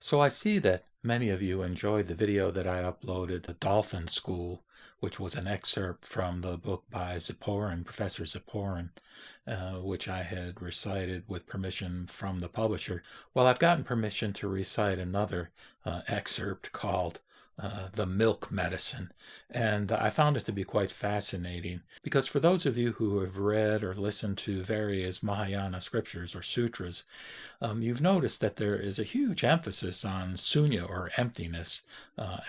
So I see that many of you enjoyed the video that I uploaded, The Dolphin School, which was an excerpt from the book by Ziporin, Professor Ziporin, which I had recited with permission from the publisher. Well, I've gotten permission to recite another excerpt called The Milk Medicine, and I found it to be quite fascinating because for those of you who have read or listened to various Mahayana scriptures or sutras, you've noticed that there is a huge emphasis on sunya or emptiness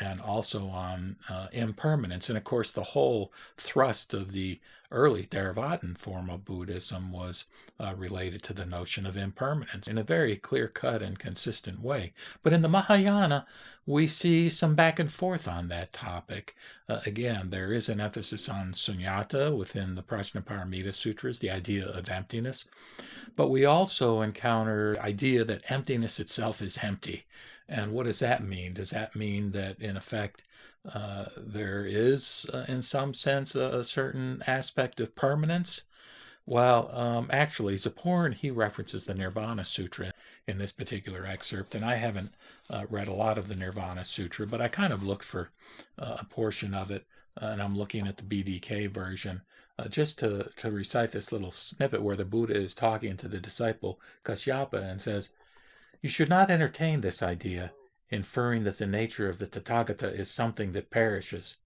and also on impermanence. And of course, the whole thrust of the early Theravada form of Buddhism was related to the notion of impermanence in a very clear cut and consistent way. But in the Mahayana, we see some back and forth on that topic. Again, there is an emphasis on sunyata within the Prajnaparamita Sutras, the idea of emptiness. But we also encounter the idea that emptiness itself is empty. And what does that mean? Does that mean that, in effect, there is, in some sense, a certain aspect of permanence? Well, actually, Ziporin, he references the Nirvana Sutra in this particular excerpt, and I haven't read a lot of the Nirvana Sutra, but I kind of looked for a portion of it, and I'm looking at the BDK version, just to recite this little snippet where the Buddha is talking to the disciple Kasyapa and says, "You should not entertain this idea, inferring that the nature of the Tathagata is something that perishes.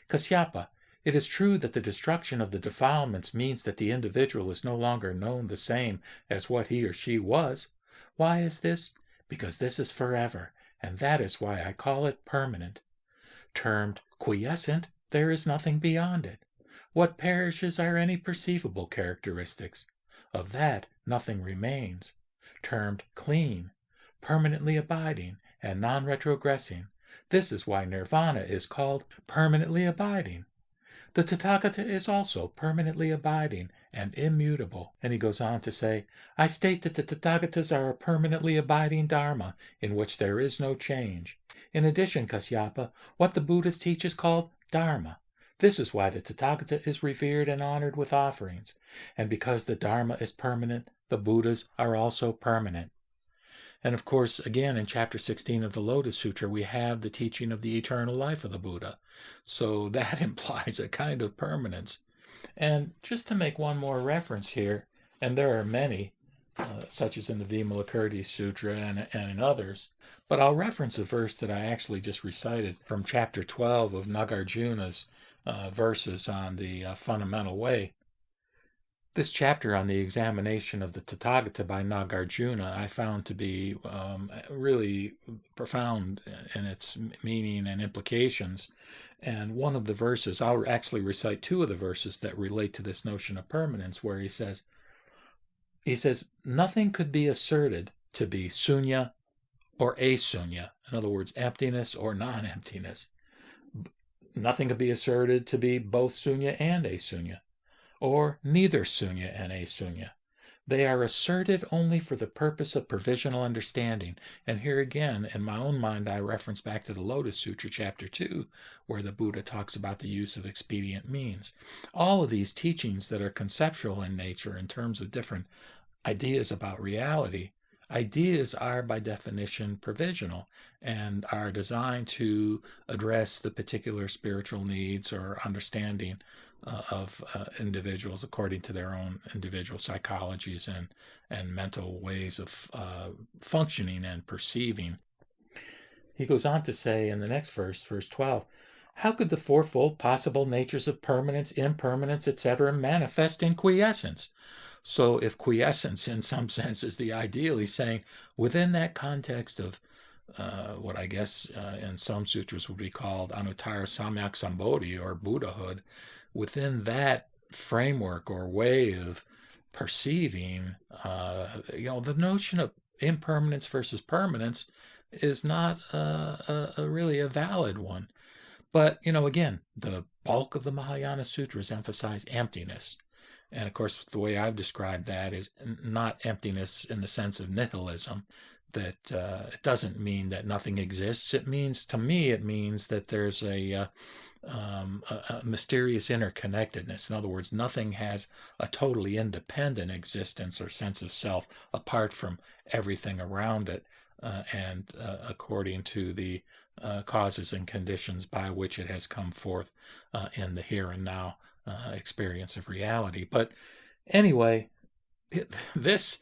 Kasyapa, it is true that the destruction of the defilements means that the individual is no longer known the same as what he or she was. Why is this? Because this is forever, and that is why I call it permanent. Termed quiescent, there is nothing beyond it. What perishes are any perceivable characteristics. Of that, nothing remains. Termed clean, permanently abiding, and non-retrogressing. This is why Nirvana is called permanently abiding. The Tathagata is also permanently abiding and immutable." And he goes on to say, "I state that the Tathagatas are a permanently abiding Dharma in which there is no change. In addition, Kasyapa, what the Buddhists teach is called Dharma. This is why the Tathagata is revered and honored with offerings. And because the Dharma is permanent, the Buddhas are also permanent." And of course, again, in chapter 16 of the Lotus Sutra, we have the teaching of the eternal life of the Buddha. So that implies a kind of permanence. And just to make one more reference here, and there are many, such as in the Vimalakirti Sutra and in others, but I'll reference a verse that I actually just recited from chapter 12 of Nagarjuna's verses on the fundamental way. This chapter on the examination of the Tathagata by Nagarjuna I found to be really profound in its meaning and implications. And one of the verses, I'll actually recite two of the verses that relate to this notion of permanence, where he says, "Nothing could be asserted to be sunya or asunya." In other words, emptiness or non-emptiness. Nothing could be asserted to be both sunya and asunya, or neither sunya and asunya. They are asserted only for the purpose of provisional understanding. And here again, in my own mind, I reference back to the Lotus Sutra, chapter 2, where the Buddha talks about the use of expedient means. All of these teachings that are conceptual in nature in terms of different ideas about reality, ideas are by definition provisional and are designed to address the particular spiritual needs or understanding of individuals according to their own individual psychologies and mental ways of functioning and perceiving. He goes on to say in the next verse, verse 12, "How could the fourfold possible natures of permanence, impermanence, etc., manifest in quiescence?" So if quiescence in some sense is the ideal, he's saying within that context of what I guess in some sutras would be called Anuttara Samyak Sambodhi or Buddhahood, within that framework or way of perceiving, the notion of impermanence versus permanence is not really a valid one. But, again, the bulk of the Mahayana Sutras emphasize emptiness. And of course, the way I've described that is not emptiness in the sense of nihilism, that it doesn't mean that nothing exists. It means that there's a mysterious interconnectedness. In other words, nothing has a totally independent existence or sense of self apart from everything around it. and according to the causes and conditions by which it has come forth in the here and now experience of reality. But anyway, this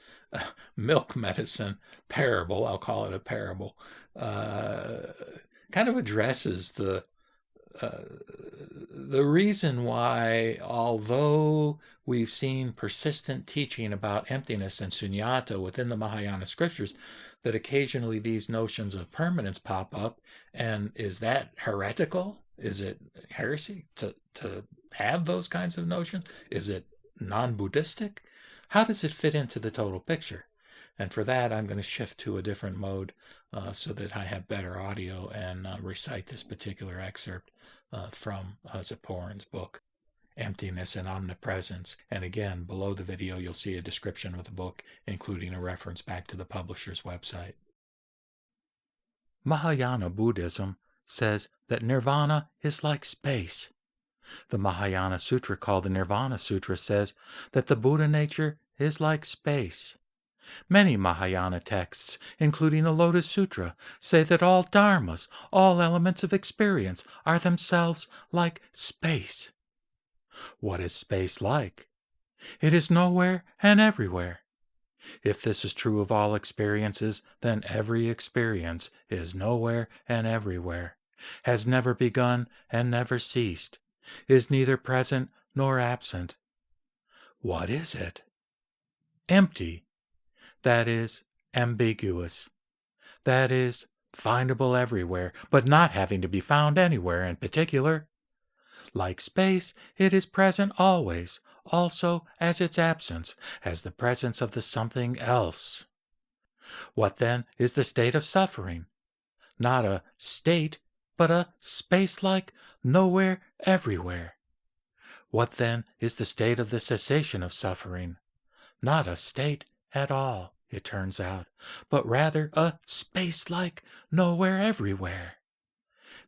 milk medicine parable, I'll call it a parable, kind of addresses the reason why, although we've seen persistent teaching about emptiness and sunyata within the Mahayana scriptures, that occasionally these notions of permanence pop up. And is that heretical? Is it heresy to have those kinds of notions? Is it non-Buddhistic? How does it fit into the total picture? And for that, I'm going to shift to a different mode so that I have better audio and recite this particular excerpt from Zipporah's book, Emptiness and Omnipresence. And again, below the video, you'll see a description of the book, including a reference back to the publisher's website. Mahayana Buddhism says that nirvana is like space. The Mahayana Sutra, called the Nirvana Sutra, says that the Buddha nature is like space. Many Mahayana texts, including the Lotus Sutra, say that all dharmas, all elements of experience, are themselves like space. What is space like? It is nowhere and everywhere. If this is true of all experiences, then every experience is nowhere and everywhere, has never begun and never ceased, is neither present nor absent. What is it? Empty. That is ambiguous. That is findable everywhere, but not having to be found anywhere in particular. Like space, it is present always, also as its absence, as the presence of the something else. What then is the state of suffering? Not a state, but a space-like nowhere everywhere. What then is the state of the cessation of suffering? Not a state at all, it turns out, but rather a space-like nowhere everywhere.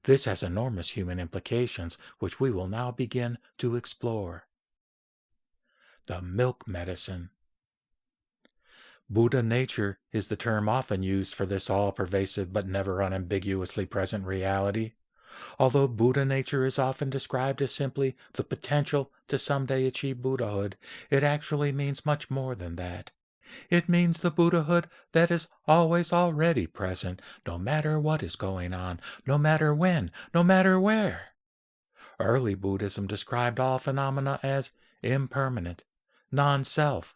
This has enormous human implications, which we will now begin to explore. The milk medicine. Buddha nature is the term often used for this all-pervasive but never unambiguously present reality. Although Buddha nature is often described as simply the potential to someday achieve Buddhahood, it actually means much more than that. It means the Buddhahood that is always already present, no matter what is going on, no matter when, no matter where. Early Buddhism described all phenomena as impermanent, non-self,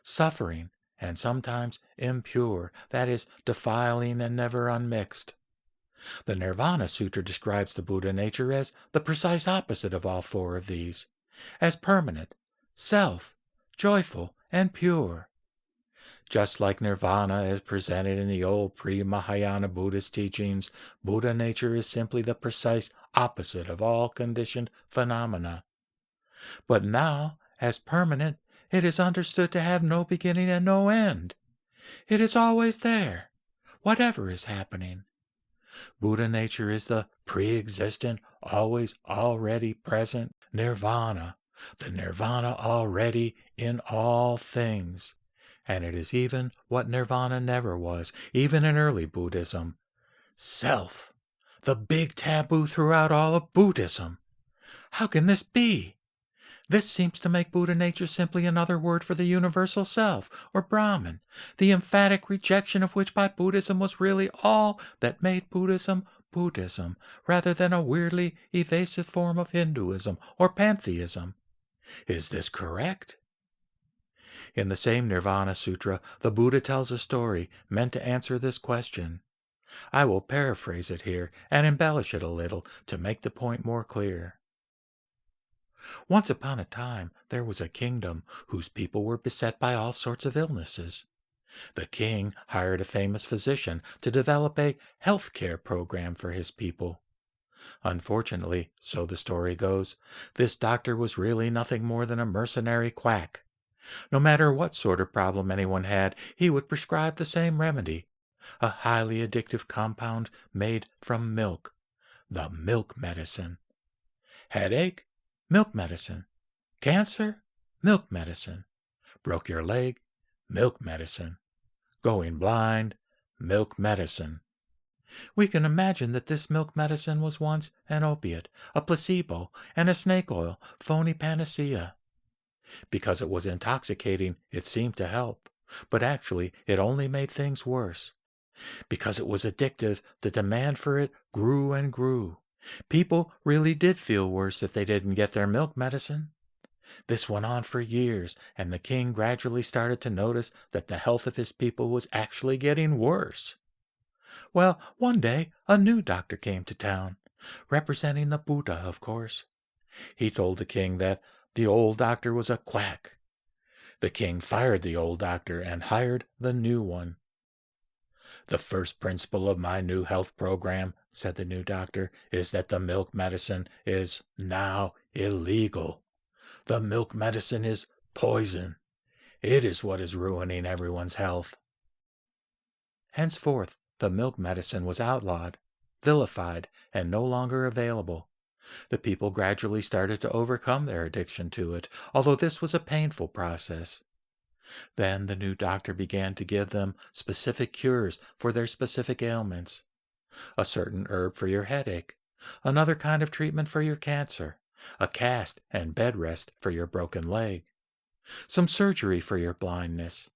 suffering, and sometimes impure, that is, defiling and never unmixed. The Nirvana Sutra describes the Buddha nature as the precise opposite of all four of these, as permanent, self, joyful, and pure. Just like nirvana as presented in the old pre-Mahayana Buddhist teachings, Buddha nature is simply the precise opposite of all conditioned phenomena. But now, as permanent, it is understood to have no beginning and no end. It is always there, whatever is happening. Buddha nature is the pre-existent, always already present nirvana, the nirvana already in all things. And it is even what nirvana never was, even in early Buddhism. Self, the big taboo throughout all of Buddhism. How can this be? This seems to make Buddha nature simply another word for the universal self, or Brahman, the emphatic rejection of which by Buddhism was really all that made Buddhism Buddhism, rather than a weirdly evasive form of Hinduism or pantheism. Is this correct? In the same Nirvana Sutra, the Buddha tells a story meant to answer this question. I will paraphrase it here and embellish it a little to make the point more clear. Once upon a time, there was a kingdom whose people were beset by all sorts of illnesses. The king hired a famous physician to develop a health care program for his people. Unfortunately, so the story goes, this doctor was really nothing more than a mercenary quack. No matter what sort of problem anyone had, he would prescribe the same remedy, a highly addictive compound made from milk, the milk medicine. Headache? Milk medicine. Cancer? Milk medicine. Broke your leg? Milk medicine. Going blind? milk medicine. We can imagine that this milk medicine was once an opiate, a placebo, and a snake oil phony panacea. Because it was intoxicating, it seemed to help, but actually it only made things worse. Because it was addictive, the demand for it grew and grew. People really did feel worse if they didn't get their milk medicine. This went on for years, and the king gradually started to notice that the health of his people was actually getting worse. Well, one day a new doctor came to town, representing the Buddha, of course. He told the king that the old doctor was a quack. The king fired the old doctor and hired the new one. "The first principle of my new health program," said the new doctor, "is that the milk medicine is now illegal. The milk medicine is poison. It is what is ruining everyone's health." Henceforth, the milk medicine was outlawed, vilified, and no longer available. The people gradually started to overcome their addiction to it, although this was a painful process. Then the new doctor began to give them specific cures for their specific ailments. A certain herb for your headache, another kind of treatment for your cancer, a cast and bed rest for your broken leg, some surgery for your blindness.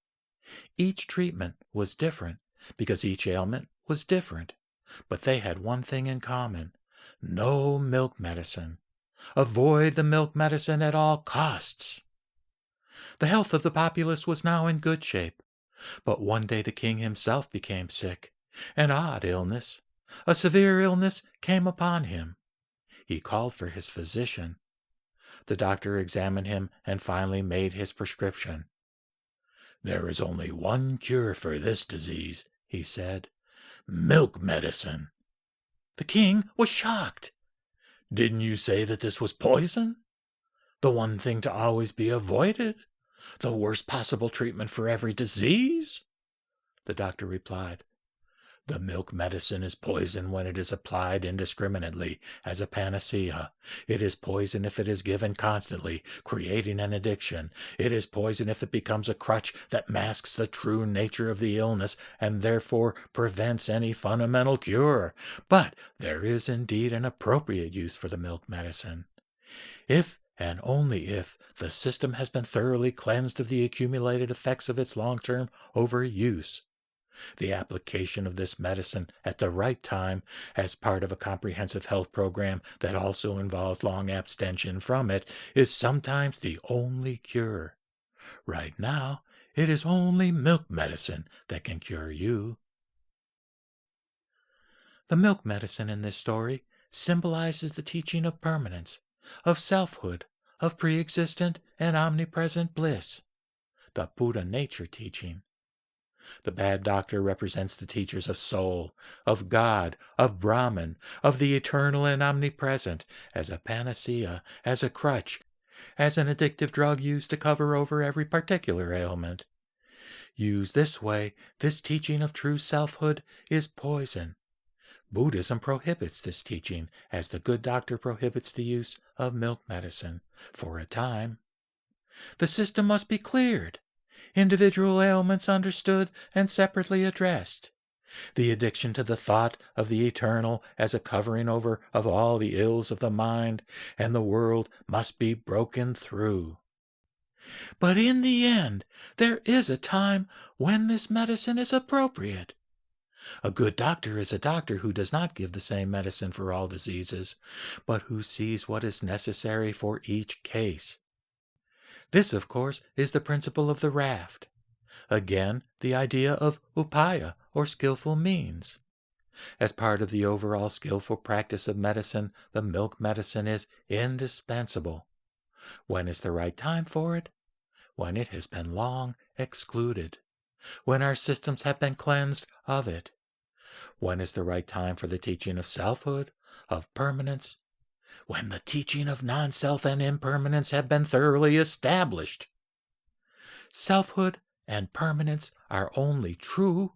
Each treatment was different because each ailment was different, but they had one thing in common: no milk medicine. Avoid the milk medicine at all costs. The health of the populace was now in good shape, but one day the king himself became sick. An odd illness, a severe illness, came upon him. He called for his physician. The doctor examined him and finally made his prescription. "There is only one cure for this disease," he said. "Milk medicine." The king was shocked. "Didn't you say that this was poison? The one thing to always be avoided? The worst possible treatment for every disease?" The doctor replied, "The milk medicine is poison when it is applied indiscriminately as a panacea. It is poison if it is given constantly, creating an addiction. It is poison if it becomes a crutch that masks the true nature of the illness and therefore prevents any fundamental cure. But there is indeed an appropriate use for the milk medicine. If and only if the system has been thoroughly cleansed of the accumulated effects of its long-term overuse. The application of this medicine at the right time, as part of a comprehensive health program that also involves long abstention from it, is sometimes the only cure. Right now, it is only milk medicine that can cure you." The milk medicine in this story symbolizes the teaching of permanence, of selfhood, of pre-existent and omnipresent bliss, the Buddha nature teaching. The bad doctor represents the teachers of soul, of God, of Brahman, of the eternal and omnipresent, as a panacea, as a crutch, as an addictive drug used to cover over every particular ailment. Used this way, this teaching of true selfhood is poison. Buddhism prohibits this teaching, as the good doctor prohibits the use of milk medicine, for a time. The system must be cleared, individual ailments understood and separately addressed. The addiction to the thought of the eternal as a covering over of all the ills of the mind and the world must be broken through. But in the end, there is a time when this medicine is appropriate. A good doctor is a doctor who does not give the same medicine for all diseases, but who sees what is necessary for each case. This, of course, is the principle of the raft. Again, the idea of upaya, or skillful means. As part of the overall skillful practice of medicine, the milk medicine is indispensable. When is the right time for it? When it has been long excluded. When our systems have been cleansed of it. When is the right time for the teaching of selfhood, of permanence? When the teaching of non-self and impermanence have been thoroughly established. Selfhood and permanence are only true,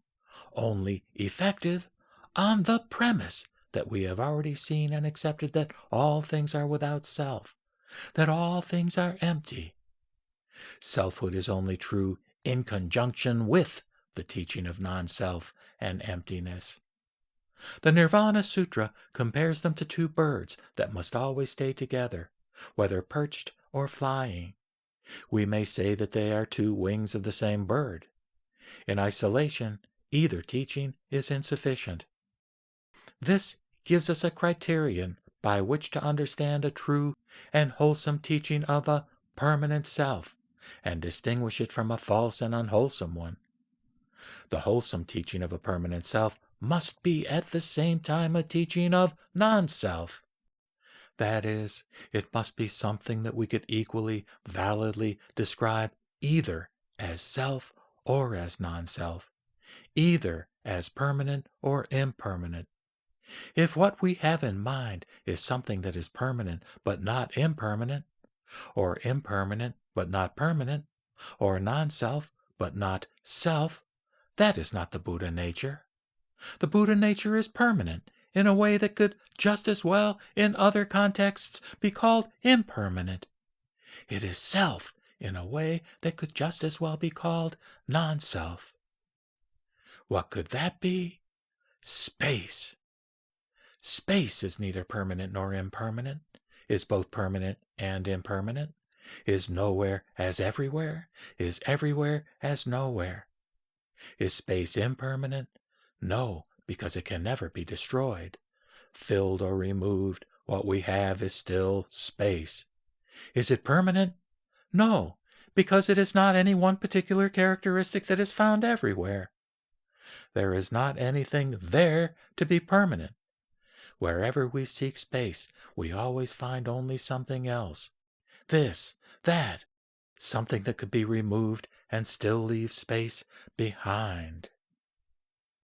only effective, on the premise that we have already seen and accepted that all things are without self, that all things are empty. Selfhood is only true in conjunction with the teaching of non-self and emptiness. The Nirvana Sutra compares them to two birds that must always stay together, whether perched or flying. We may say that they are two wings of the same bird. In isolation, either teaching is insufficient. This gives us a criterion by which to understand a true and wholesome teaching of a permanent self, and distinguish it from a false and unwholesome one. The wholesome teaching of a permanent self must be at the same time a teaching of non-self. That is, it must be something that we could equally validly describe either as self or as non-self, either as permanent or impermanent. If what we have in mind is something that is permanent but not impermanent, or impermanent but not permanent, or non-self but not self, that is not the Buddha nature. The Buddha nature is permanent in a way that could just as well in other contexts be called impermanent. It is self in a way that could just as well be called non-self. What could that be? Space. Space is neither permanent nor impermanent, is both permanent and impermanent, is nowhere as everywhere, is everywhere as nowhere. Is space impermanent? No, because it can never be destroyed. Filled or removed, what we have is still space. Is it permanent? No, because it is not any one particular characteristic that is found everywhere. There is not anything there to be permanent. Wherever we seek space, we always find only something else. This, that, something that could be removed and still leave space behind.